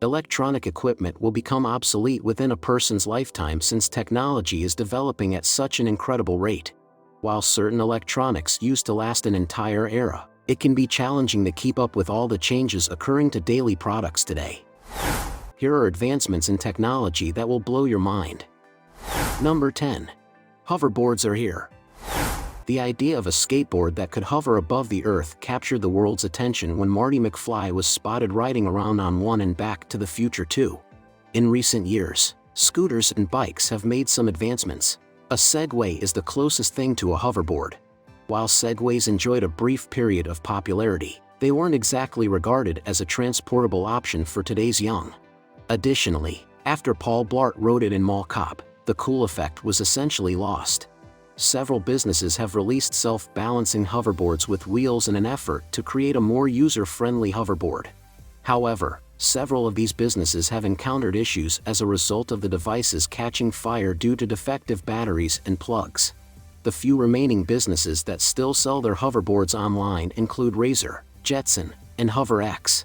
Electronic equipment will become obsolete within a person's lifetime since technology is developing at such an incredible rate. While certain electronics used to last an entire era, it can be challenging to keep up with all the changes occurring to daily products today. Here are advancements in technology that will blow your mind. Number 10. Hoverboards are here. The idea of a skateboard that could hover above the earth captured the world's attention when Marty McFly was spotted riding around on one in Back to the Future 2. In recent years, scooters and bikes have made some advancements. A Segway is the closest thing to a hoverboard. While Segways enjoyed a brief period of popularity, they weren't exactly regarded as a transportable option for today's young. Additionally, after Paul Blart rode it in Mall Cop, the cool effect was essentially lost. Several businesses have released self-balancing hoverboards with wheels in an effort to create a more user-friendly hoverboard. However, several of these businesses have encountered issues as a result of the devices catching fire due to defective batteries and plugs. The few remaining businesses that still sell their hoverboards online include Razer, Jetson, and HoverX.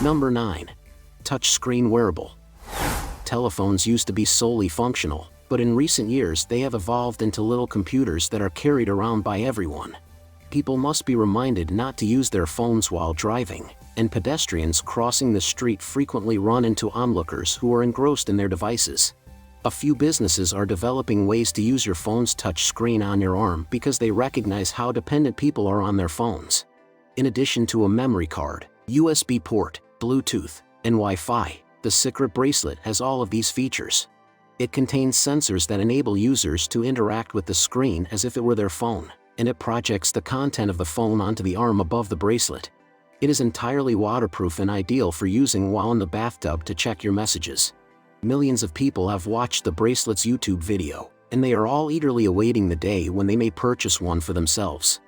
Number 9. Touchscreen wearable. Telephones used to be solely functional, but in recent years they have evolved into little computers that are carried around by everyone. People must be reminded not to use their phones while driving, and pedestrians crossing the street frequently run into onlookers who are engrossed in their devices. A few businesses are developing ways to use your phone's touch screen on your arm because they recognize how dependent people are on their phones. In addition to a memory card, USB port, Bluetooth, and Wi-Fi, the Secret bracelet has all of these features. It contains sensors that enable users to interact with the screen as if it were their phone, and it projects the content of the phone onto the arm above the bracelet. It is entirely waterproof and ideal for using while in the bathtub to check your messages. Millions of people have watched the bracelet's YouTube video, and they are all eagerly awaiting the day when they may purchase one for themselves.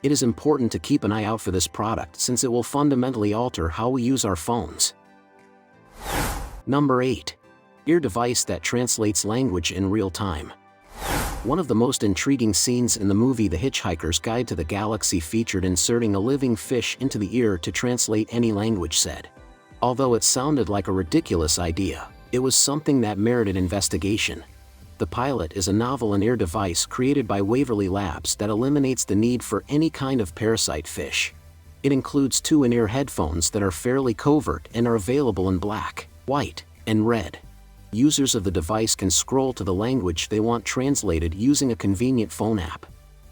It is important to keep an eye out for this product since it will fundamentally alter how we use our phones. Number 8. Ear device that translates language in real time. One of the most intriguing scenes in the movie The Hitchhiker's Guide to the Galaxy featured inserting a living fish into the ear to translate any language said. Although it sounded like a ridiculous idea, it was something that merited investigation. The Pilot is a novel in-ear device created by Waverly Labs that eliminates the need for any kind of parasite fish. It includes 2 in-ear headphones that are fairly covert and are available in black, white, and red. Users of the device can scroll to the language they want translated using a convenient phone app.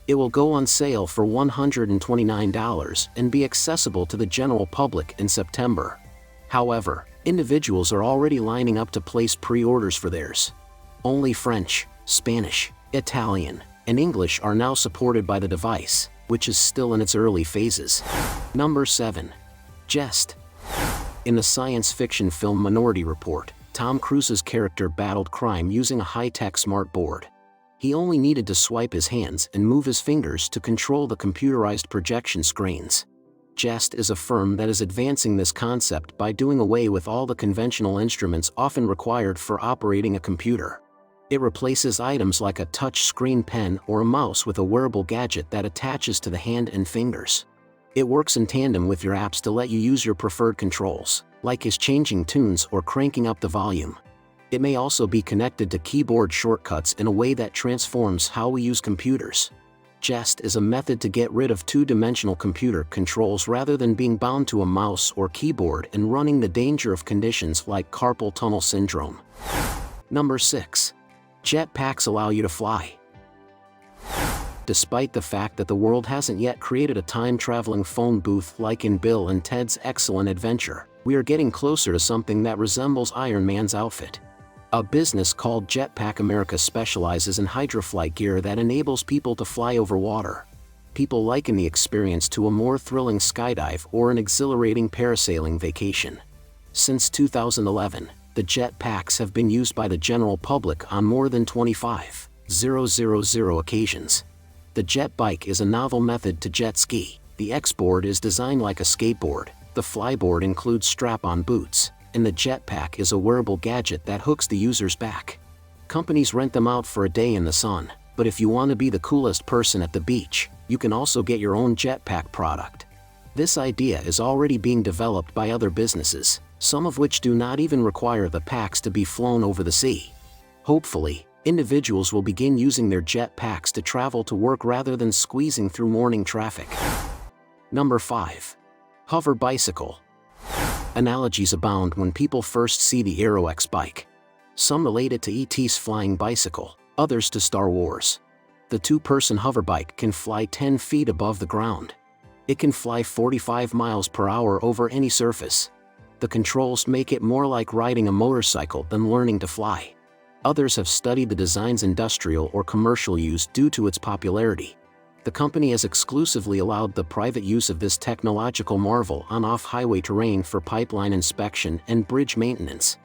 It will go on sale for $129 and be accessible to the general public in September. However, individuals are already lining up to place pre-orders for theirs. Only French, Spanish, Italian, and English are now supported by the device, which is still in its early phases. Number 7. Jest. In the science fiction film Minority Report, Tom Cruise's character battled crime using a high-tech smart board. He only needed to swipe his hands and move his fingers to control the computerized projection screens. Jest is a firm that is advancing this concept by doing away with all the conventional instruments often required for operating a computer. It replaces items like a touch-screen pen or a mouse with a wearable gadget that attaches to the hand and fingers. It works in tandem with your apps to let you use your preferred controls, like changing tunes or cranking up the volume. It may also be connected to keyboard shortcuts in a way that transforms how we use computers. Jest is a method to get rid of two-dimensional computer controls rather than being bound to a mouse or keyboard and running the danger of conditions like carpal tunnel syndrome. Number 6. Jetpacks allow you to fly. Despite the fact that the world hasn't yet created a time-traveling phone booth like in Bill and Ted's Excellent Adventure, we are getting closer to something that resembles Iron Man's outfit. A business called Jetpack America specializes in hydroflight gear that enables people to fly over water. People liken the experience to a more thrilling skydive or an exhilarating parasailing vacation. Since 2011, the jetpacks have been used by the general public on more than 25,000 occasions. The jet bike is a novel method to jet ski. The X-board is designed like a skateboard, the flyboard includes strap-on boots, and the jetpack is a wearable gadget that hooks the user's back. Companies rent them out for a day in the sun, but if you want to be the coolest person at the beach, you can also get your own jetpack product. This idea is already being developed by other businesses, some of which do not even require the packs to be flown over the sea. Hopefully, individuals will begin using their jet packs to travel to work rather than squeezing through morning traffic. Number 5. Hover bicycle. Analogies abound when people first see the Aero-X bike. Some relate it to E.T.'s flying bicycle, others to Star Wars. The two-person hoverbike can fly 10 feet above the ground. It can fly 45 miles per hour over any surface. The controls make it more like riding a motorcycle than learning to fly. Others have studied the design's industrial or commercial use due to its popularity. The company has exclusively allowed the private use of this technological marvel on off-highway terrain for pipeline inspection and bridge maintenance.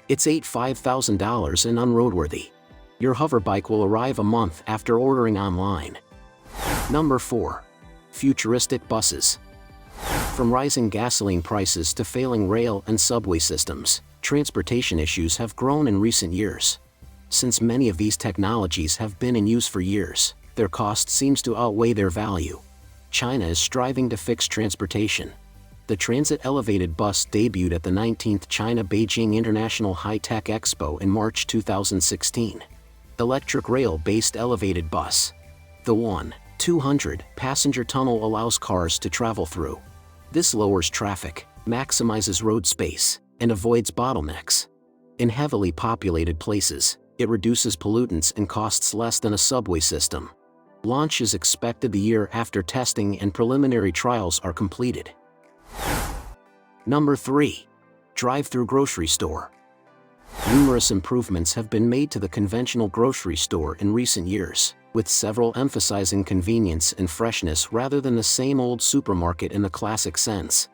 It's $5,000 and unroadworthy. Your hoverbike will arrive a month after ordering online. Number 4. Futuristic buses. From rising gasoline prices to failing rail and subway systems, transportation issues have grown in recent years. Since many of these technologies have been in use for years, their cost seems to outweigh their value. China is striving to fix transportation. The Transit Elevated Bus debuted at the 19th China-Beijing International High-Tech Expo in March 2016. Electric rail-based elevated bus. The 1-200 passenger tunnel allows cars to travel through. This lowers traffic, maximizes road space, and avoids bottlenecks. In heavily populated places, it reduces pollutants and costs less than a subway system. Launch is expected the year after testing and preliminary trials are completed. Number 3. Drive-through grocery store. Numerous improvements have been made to the conventional grocery store in recent years, with several emphasizing convenience and freshness rather than the same old supermarket in the classic sense.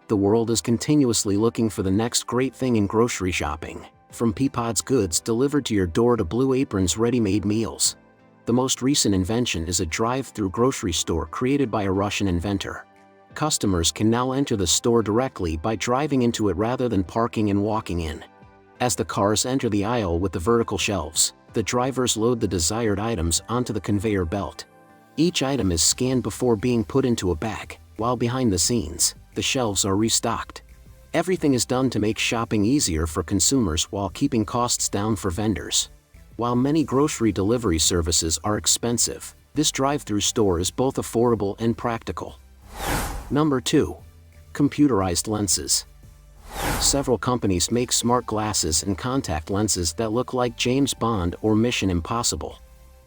The world is continuously looking for the next great thing in grocery shopping, from Peapod's goods delivered to your door to Blue Apron's ready-made meals. The most recent invention is a drive-through grocery store created by a Russian inventor. Customers can now enter the store directly by driving into it rather than parking and walking in. As the cars enter the aisle with the vertical shelves, the drivers load the desired items onto the conveyor belt. Each item is scanned before being put into a bag, while behind the scenes, the shelves are restocked. Everything is done to make shopping easier for consumers while keeping costs down for vendors. While many grocery delivery services are expensive, this drive-through store is both affordable and practical. Number 2. Computerized lenses. Several companies make smart glasses and contact lenses that look like James Bond or Mission Impossible.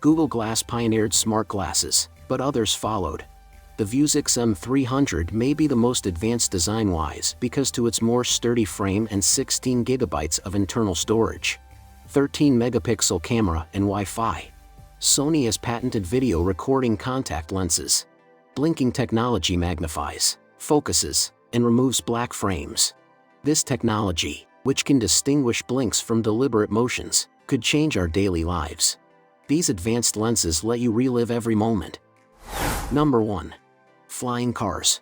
Google Glass pioneered smart glasses, but others followed. The Vuzix M300 may be the most advanced design-wise because to its more sturdy frame and 16 GB of internal storage, 13-megapixel camera and Wi-Fi. Sony has patented video recording contact lenses. Blinking technology magnifies, focuses, and removes black frames. This technology, which can distinguish blinks from deliberate motions, could change our daily lives. These advanced lenses let you relive every moment. Number 1. Flying cars.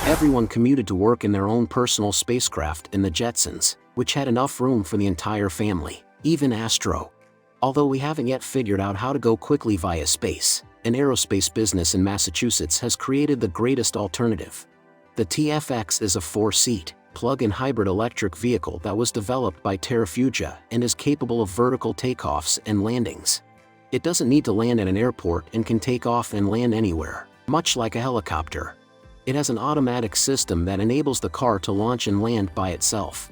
Everyone commuted to work in their own personal spacecraft in the Jetsons, which had enough room for the entire family, even Astro. Although we haven't yet figured out how to go quickly via space, an aerospace business in Massachusetts has created the greatest alternative. The TFX is a 4-seat, plug-in hybrid electric vehicle that was developed by Terrafugia and is capable of vertical takeoffs and landings. It doesn't need to land at an airport and can take off and land anywhere, much like a helicopter. It has an automatic system that enables the car to launch and land by itself.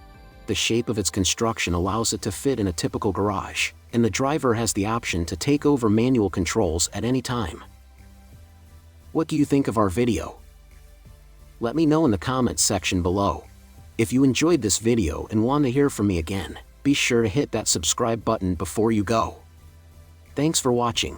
The shape of its construction allows it to fit in a typical garage, and the driver has the option to take over manual controls at any time. What do you think of our video? Let me know in the comments section below. If you enjoyed this video and want to hear from me again, be sure to hit that subscribe button before you go. Thanks for watching.